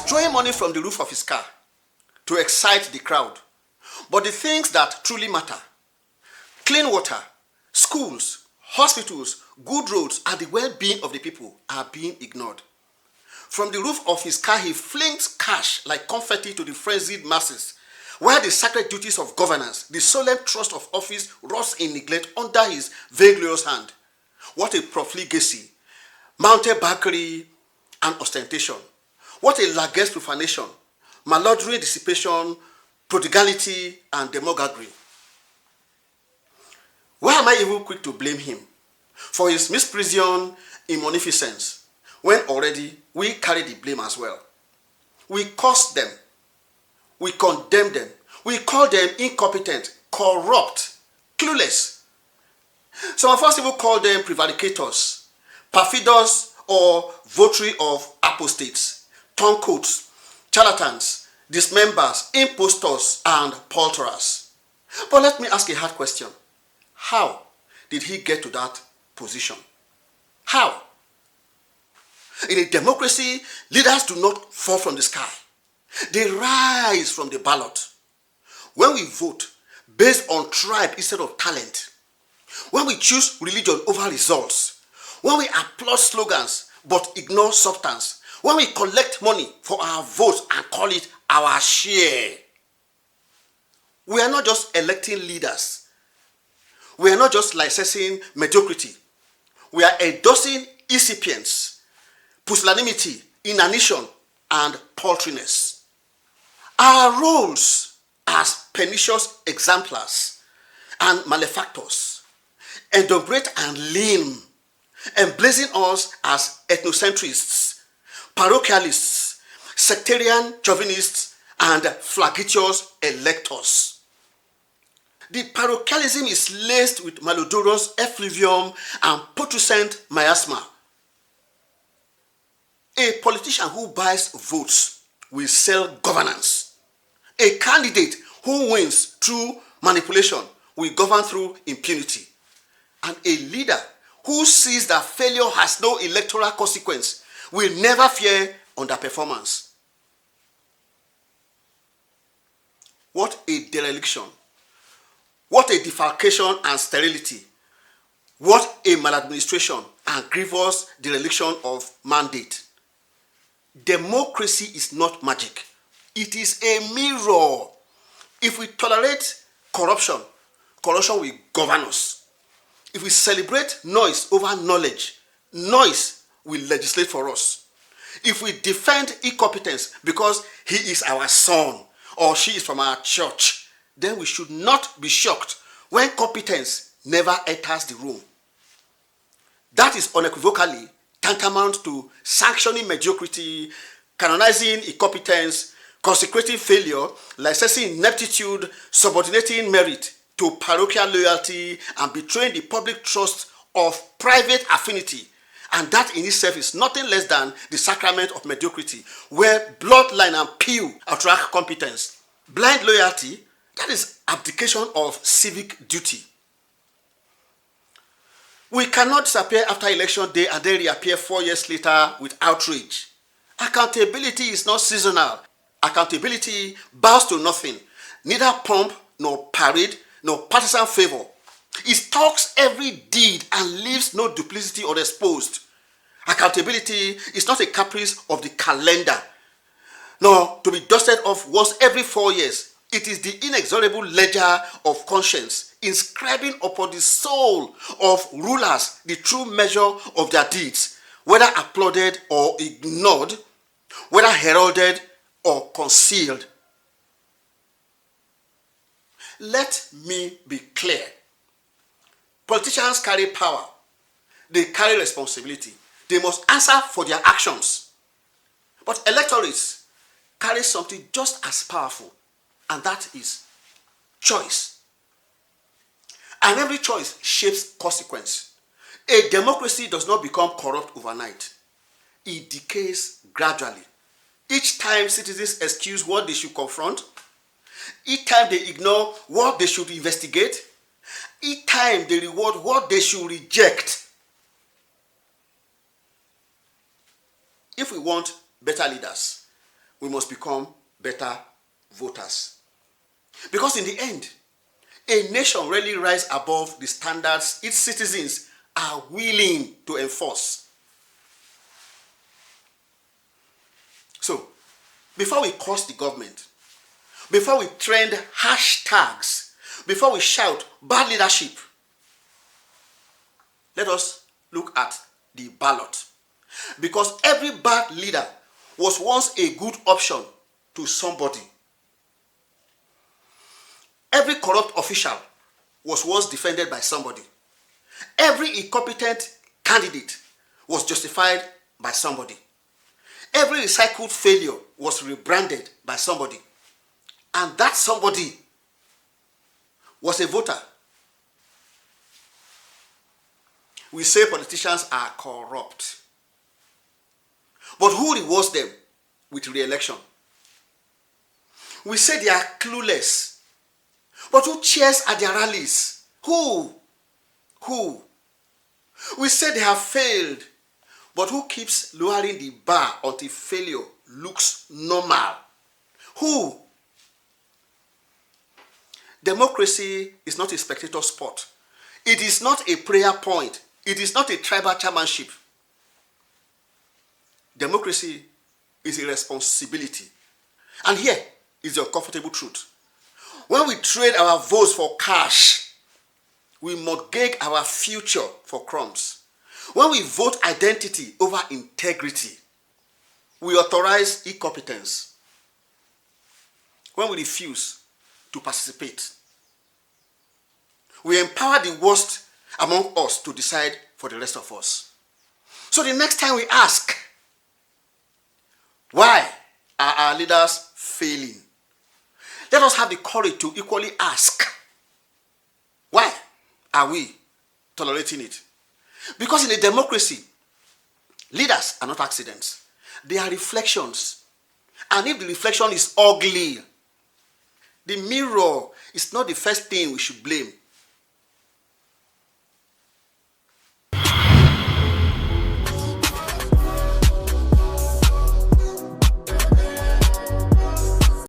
throwing money from the roof of his car to excite the crowd. But the things that truly matter, clean water, schools, hospitals, good roads, and the well-being of the people are being ignored. From the roof of his car, he flings cash like confetti to the frenzied masses, while the sacred duties of governance, the solemn trust of office, rots in neglect under his vainglorious hand. What a profligacy, mountebankery, and ostentation. What a largesse profanation, malodorous dissipation, prodigality, and demagoguery. Why am I even quick to blame him for his misprision in munificence, when already we carry the blame as well? We curse them, we condemn them, we call them incompetent, corrupt, clueless. Some of us even call them prevaricators, perfidos, or votary of apostates, turncoats, charlatans, dismembers, impostors, and poulterers. But let me ask a hard question. How did he get to that position? How? In a democracy, leaders do not fall from the sky. They rise from the ballot. When we vote based on tribe instead of talent, when we choose religion over results, when we applaud slogans but ignore substance, when we collect money for our votes and call it our share, we are not just electing leaders. We are not just licensing mediocrity. We are endorsing incipience, pusillanimity, inanition, and paltriness. Our roles as pernicious exemplars and malefactors, endogate and lean, emblazing us as ethnocentrists, parochialists, sectarian chauvinists, and flagitious electors. The parochialism is laced with malodorous effluvium and putrescent miasma. A politician who buys votes will sell governance. A candidate who wins through manipulation will govern through impunity. And a leader who sees that failure has no electoral consequence will never fear underperformance. What a dereliction. What a defalcation and sterility. What a maladministration and grievous dereliction of mandate. Democracy is not magic. It is a mirror. If we tolerate corruption, corruption will govern us. If we celebrate noise over knowledge, noise will legislate for us. If we defend incompetence because he is our son or she is from our church, then we should not be shocked when competence never enters the room. That is unequivocally tantamount to sanctioning mediocrity, canonizing incompetence, consecrating failure, licensing ineptitude, subordinating merit to parochial loyalty, and betraying the public trust of private affinity. And that in itself is nothing less than the sacrament of mediocrity, where bloodline and pew attract competence. Blind loyalty, that is abdication of civic duty. We cannot disappear after election day and then reappear 4 years later with outrage. Accountability is not seasonal. Accountability bows to nothing, neither pomp nor parade nor partisan favor. It talks every deed and leaves no duplicity unexposed. Accountability is not a caprice of the calendar, nor to be dusted off once every 4 years. It is the inexorable ledger of conscience, inscribing upon the soul of rulers the true measure of their deeds, whether applauded or ignored, whether heralded or concealed. Let me be clear. Politicians carry power. They carry responsibility. They must answer for their actions. But electorates carry something just as powerful, and that is choice. And every choice shapes consequence. A democracy does not become corrupt overnight. It decays gradually. Each time citizens excuse what they should confront, each time they ignore what they should investigate, each time they reward what they should reject. If we want better leaders, we must become better voters. Because in the end, a nation rarely rises above the standards its citizens are willing to enforce. So, before we curse the government, before we trend hashtags, before we shout bad leadership, let us look at the ballot. Because every bad leader was once a good option to somebody. Every corrupt official was once defended by somebody. Every incompetent candidate was justified by somebody. Every recycled failure was rebranded by somebody. And that somebody was a voter. We say politicians are corrupt. But who rewards them with re-election? We say they are clueless. But who cheers at their rallies? Who? We say they have failed. But who keeps lowering the bar until failure looks normal? Who? Democracy is not a spectator sport. It is not a prayer point. It is not a tribal chairmanship. Democracy is a responsibility. And here is the uncomfortable truth. When we trade our votes for cash, we mortgage our future for crumbs. When we vote identity over integrity, we authorize incompetence. When we refuse to participate, we empower the worst among us to decide for the rest of us. So the next time we ask, why are our leaders failing? Let us have the courage to equally ask, why are we tolerating it? Because in a democracy, leaders are not accidents. They are reflections. And if the reflection is ugly, the mirror is not the first thing we should blame.